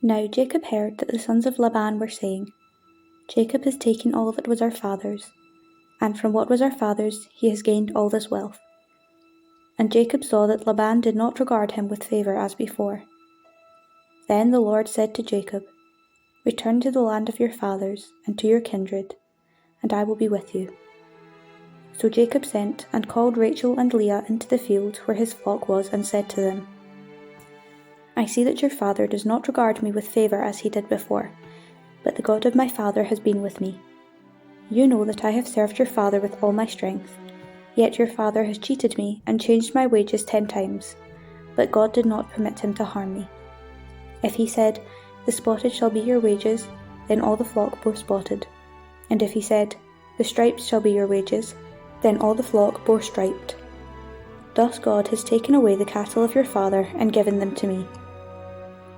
Now Jacob heard that the sons of Laban were saying, Jacob has taken all that was our father's, and from what was our father's he has gained all this wealth. And Jacob saw that Laban did not regard him with favour as before. Then the Lord said to Jacob, Return to the land of your fathers and to your kindred, and I will be with you. So Jacob sent and called Rachel and Leah into the field where his flock was, and said to them, I see that your father does not regard me with favour as he did before, but the God of my father has been with me. You know that I have served your father with all my strength, yet your father has cheated me and changed my wages 10 times, but God did not permit him to harm me. If he said, The spotted shall be your wages, then all the flock bore spotted. And if he said, The striped shall be your wages, then all the flock bore striped. Thus God has taken away the cattle of your father and given them to me.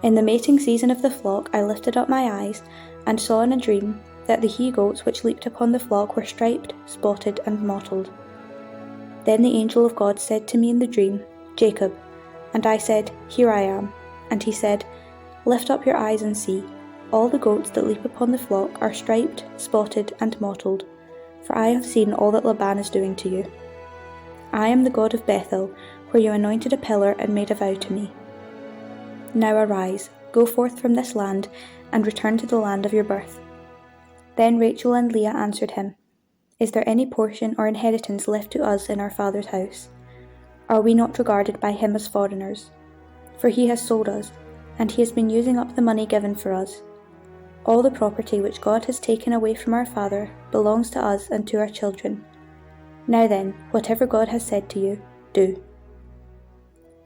In the mating season of the flock I lifted up my eyes, and saw in a dream that the he-goats which leaped upon the flock were striped, spotted, and mottled. Then the angel of God said to me in the dream, Jacob. And I said, Here I am. And he said, Lift up your eyes and see. All the goats that leap upon the flock are striped, spotted, and mottled, for I have seen all that Laban is doing to you. I am the God of Bethel, where you anointed a pillar and made a vow to me. Now arise, go forth from this land, and return to the land of your birth. Then Rachel and Leah answered him, Is there any portion or inheritance left to us in our father's house? Are we not regarded by him as foreigners? For he has sold us, and he has been using up the money given for us. All the property which God has taken away from our father belongs to us and to our children. Now then, whatever God has said to you, do.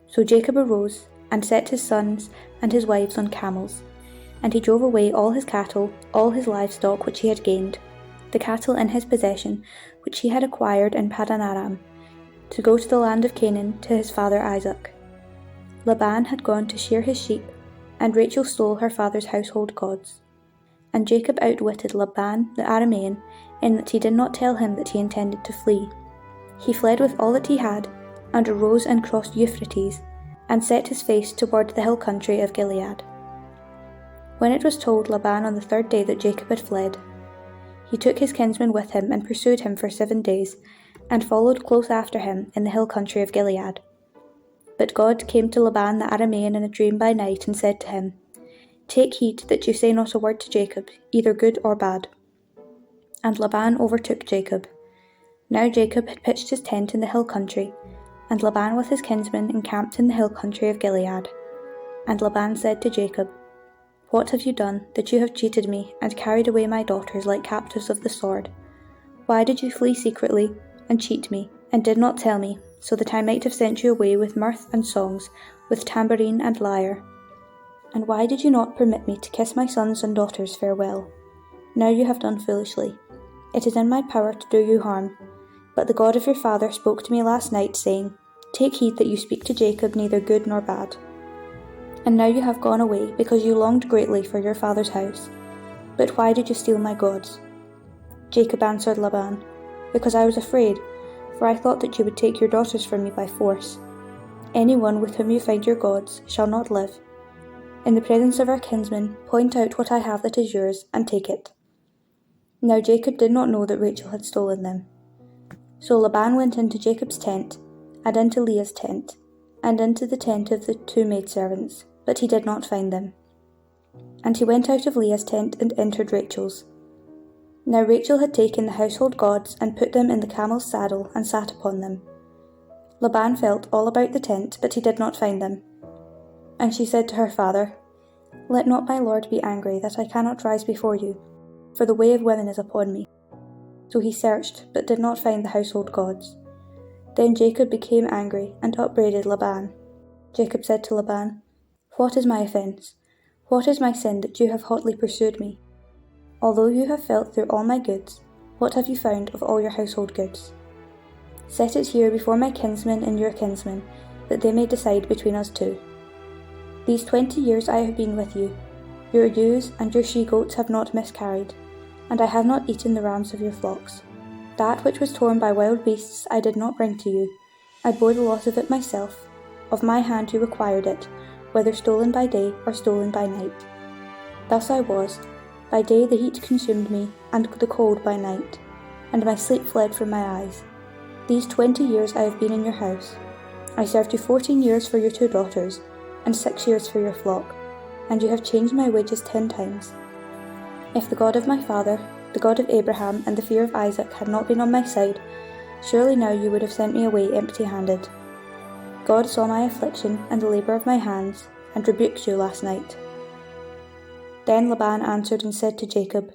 So Jacob arose, and set his sons and his wives on camels, and he drove away all his cattle, all his livestock which he had gained, the cattle in his possession which he had acquired in Paddan Aram, to go to the land of Canaan to his father Isaac. Laban had gone to shear his sheep, and Rachel stole her father's household gods. And Jacob outwitted Laban the Aramean, in that he did not tell him that he intended to flee. He fled with all that he had, and arose and crossed Euphrates, and set his face toward the hill country of Gilead. When it was told Laban on the 3rd day that Jacob had fled, he took his kinsman with him and pursued him for 7 days, and followed close after him in the hill country of Gilead. But God came to Laban the Aramean in a dream by night, and said to him, Take heed that you say not a word to Jacob, either good or bad. And Laban overtook Jacob. Now Jacob had pitched his tent in the hill country, and Laban with his kinsmen encamped in the hill country of Gilead. And Laban said to Jacob, What have you done, that you have cheated me, and carried away my daughters like captives of the sword? Why did you flee secretly, and cheat me, and did not tell me, so that I might have sent you away with mirth and songs, with tambourine and lyre? And why did you not permit me to kiss my sons and daughters farewell? Now you have done foolishly. It is in my power to do you harm. But the God of your father spoke to me last night, saying, Take heed that you speak to Jacob neither good nor bad. And now you have gone away, because you longed greatly for your father's house. But why did you steal my gods? Jacob answered Laban, Because I was afraid, for I thought that you would take your daughters from me by force. Anyone with whom you find your gods shall not live. In the presence of our kinsmen, point out what I have that is yours, and take it. Now Jacob did not know that Rachel had stolen them. So Laban went into Jacob's tent, and into Leah's tent, and into the tent of the 2 maidservants, but he did not find them. And he went out of Leah's tent and entered Rachel's. Now Rachel had taken the household gods and put them in the camel's saddle and sat upon them. Laban felt all about the tent, but he did not find them. And she said to her father, Let not my lord be angry that I cannot rise before you, for the way of women is upon me. So he searched, but did not find the household gods. Then Jacob became angry and upbraided Laban. Jacob said to Laban, What is my offence? What is my sin that you have hotly pursued me? Although you have felt through all my goods, what have you found of all your household goods? Set it here before my kinsmen and your kinsmen, that they may decide between us 2. These 20 years I have been with you. Your ewes and your she-goats have not miscarried, and I have not eaten the rams of your flocks. That which was torn by wild beasts I did not bring to you. I bore the loss of it myself. Of my hand you acquired it, whether stolen by day or stolen by night. Thus I was. By day the heat consumed me, and the cold by night, and my sleep fled from my eyes. These 20 years I have been in your house. I served you 14 years for your 2 daughters, and 6 years for your flock, and you have changed my wages 10 times. If the God of my father, the God of Abraham, and the fear of Isaac had not been on my side, surely now you would have sent me away empty-handed. God saw my affliction and the labour of my hands, and rebuked you last night." Then Laban answered and said to Jacob,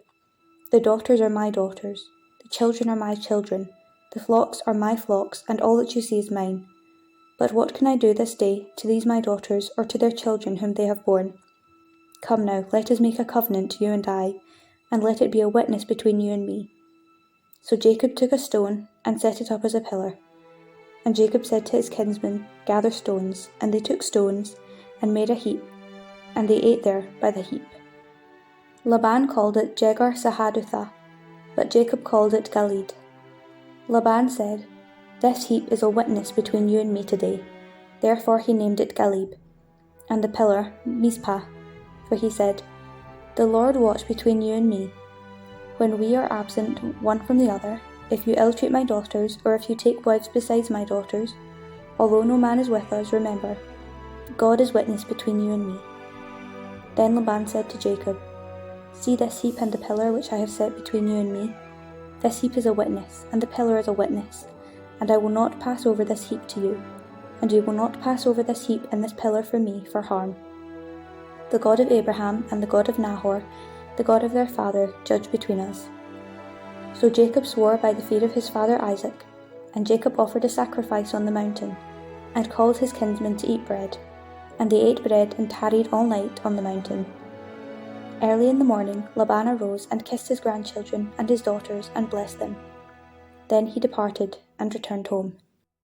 "The daughters are my daughters, the children are my children, the flocks are my flocks, and all that you see is mine. But what can I do this day to these my daughters, or to their children whom they have borne? Come now, let us make a covenant, you and I, and let it be a witness between you and me." So Jacob took a stone and set it up as a pillar. And Jacob said to his kinsmen, "Gather stones." And they took stones and made a heap, and they ate there by the heap. Laban called it Jegar-Sahadutha, but Jacob called it Galeed. Laban said, "This heap is a witness between you and me today." Therefore he named it Galeed, and the pillar Mizpah, for he said, "The Lord watch between you and me, when we are absent one from the other, if you ill-treat my daughters, or if you take wives besides my daughters. Although no man is with us, remember, God is witness between you and me." Then Laban said to Jacob, "See this heap and the pillar which I have set between you and me? This heap is a witness, and the pillar is a witness, and I will not pass over this heap to you, and you will not pass over this heap and this pillar for me for harm. The God of Abraham and the God of Nahor, the God of their father, judge between us." So Jacob swore by the feet of his father Isaac, and Jacob offered a sacrifice on the mountain, and called his kinsmen to eat bread, and they ate bread and tarried all night on the mountain. Early in the morning Laban arose and kissed his grandchildren and his daughters and blessed them. Then he departed and returned home.